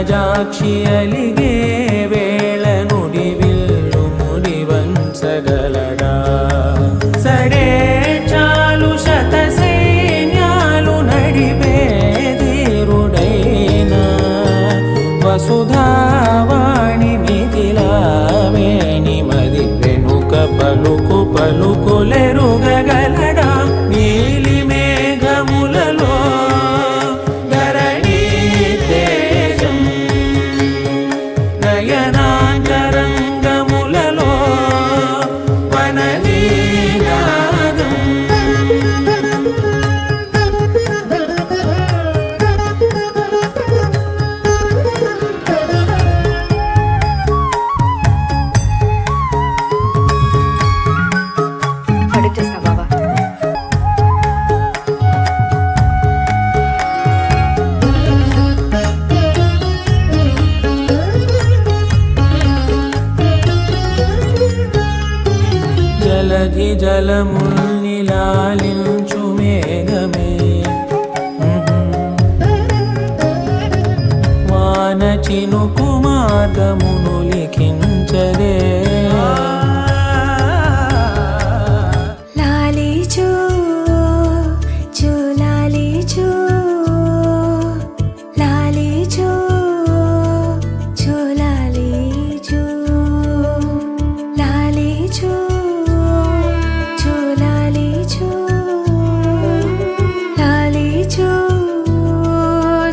వనజాక్షి అలిగే వేళ నుడివిల్లు ముడివంచగలడా సడే చాలు శత సైన్యాలు నడిపే ధీరుడైనా వసుధావాణి మిథిలావేణి మది వెనుక పలుకు పలుకులెరుగగలడా నీలి మేఘములలో ధరణి తేజం నయనాంతరంగములలో వననీనాదం పడుచేస్తా బాబా. జలధి జలముల్నిలాలించు మేఘమే వాన చినుకు మార్గమును లిఖించదే లాలి జో జో లాలి జో లాలి జో జో లాలి జో లాలి జో జో లాలి జో లాలి జో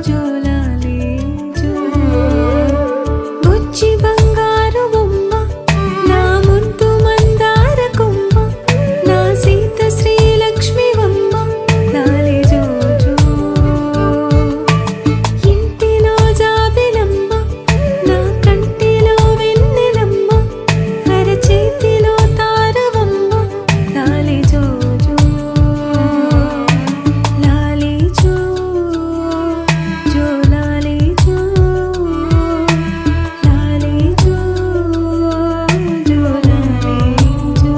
జో లాలి జో బుజ్జి బంగారు బొమ్మ నా ముద్దు మందార కొమ్మ నా సీత శ్రీలక్ష్మి వమ్మ లాలి జో జో ఇంటిలో జాబిలమ్మ నా కంటిలో వెన్నెలమ్మ అరచేతిలో తారవమ్మ లాలి జో జో లాలి జో జో లాలి జో లాలి జో జో లాలి జో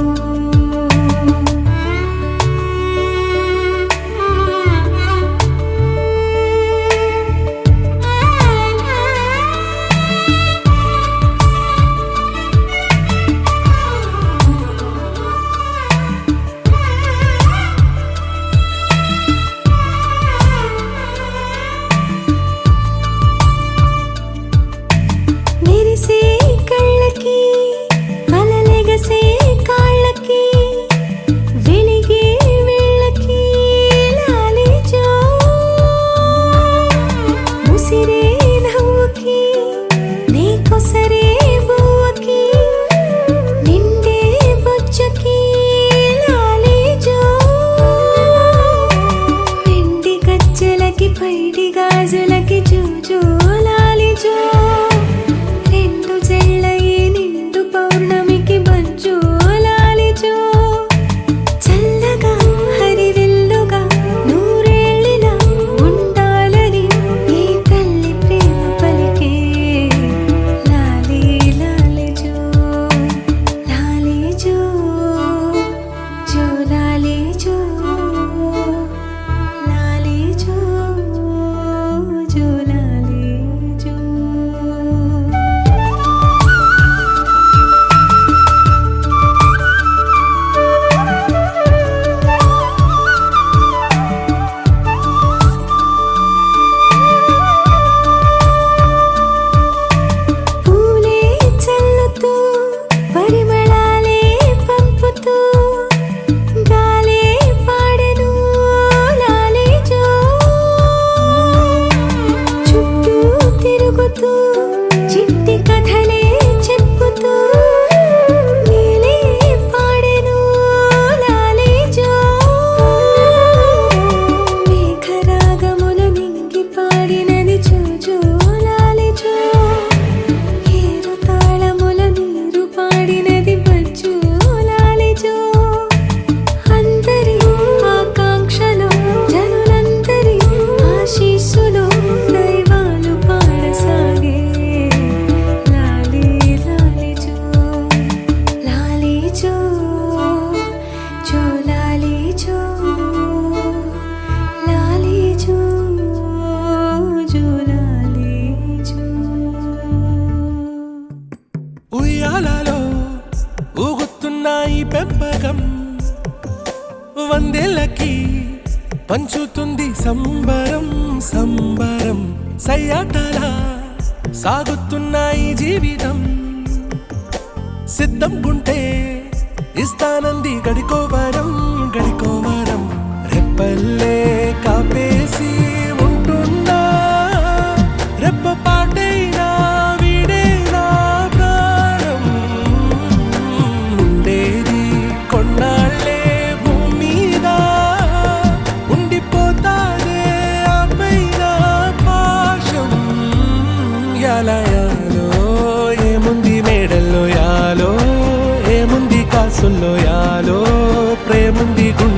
మెరిసే కళ్ళకి అలలెగసే కాళ్ళకి వెలిగే వేళ్ళకి లాలి జో ముసిరే నవ్వుకి నీ కొసరే బువ్వకి నిండే బొజ్జకి లాలి జో వెండి గజ్జలకి పైడి గాజులకి జో జో లాలి జో రెండు జళ్ళయి నిండు పౌర్ణమికి బజ్జో లాలి జో చల్లగా హరివిల్లుగా నూరేళ్ళిలా ఉండాలని ఈ తల్లి ప్రేమ పలికే లాలి లాలి జో లాలి జో జో లాలి జో లాలి జో జో లాలి జో పూలే చల్లుతూ పరిమళాలే పంపుతూ గాలే పాడెను లాలి జో చుట్టూ తిరుగుతూ చిట్టి కథలే చెప్పుతూ నీలే పాడెను లాలి జో మేఘరాగముల నింగి పాడినది జో జో లాలి జో ఏరు తాళముల నీరు పాడినది బజ్జో లాలి జో అందరి ఆకాంక్షలో జనులందరి ఆశీస్సులో దైవాలు పాడసాగే వందేళ్ళకి పంచుతుంది సంబరం సంబరం సయ్యాటలా సాగుతున్న ఈ జీవితం సిద్ధం గుంటే ఇస్తానంది గడికోవరం గడికోవరం రెప్పల్లే కాపేసి ఉంటున్నా రెప్ప పాటైనా వీడేనా ప్రాణం ఉండేది కొన్నాళ్ళే భూమి మీద ఉండిపోతానే ఆ పైన పాశం యాలయాలో ఏముంది మేడల్లో యాలో ఏముంది కాసుల్లో యాలో ప్రేముంది గుండె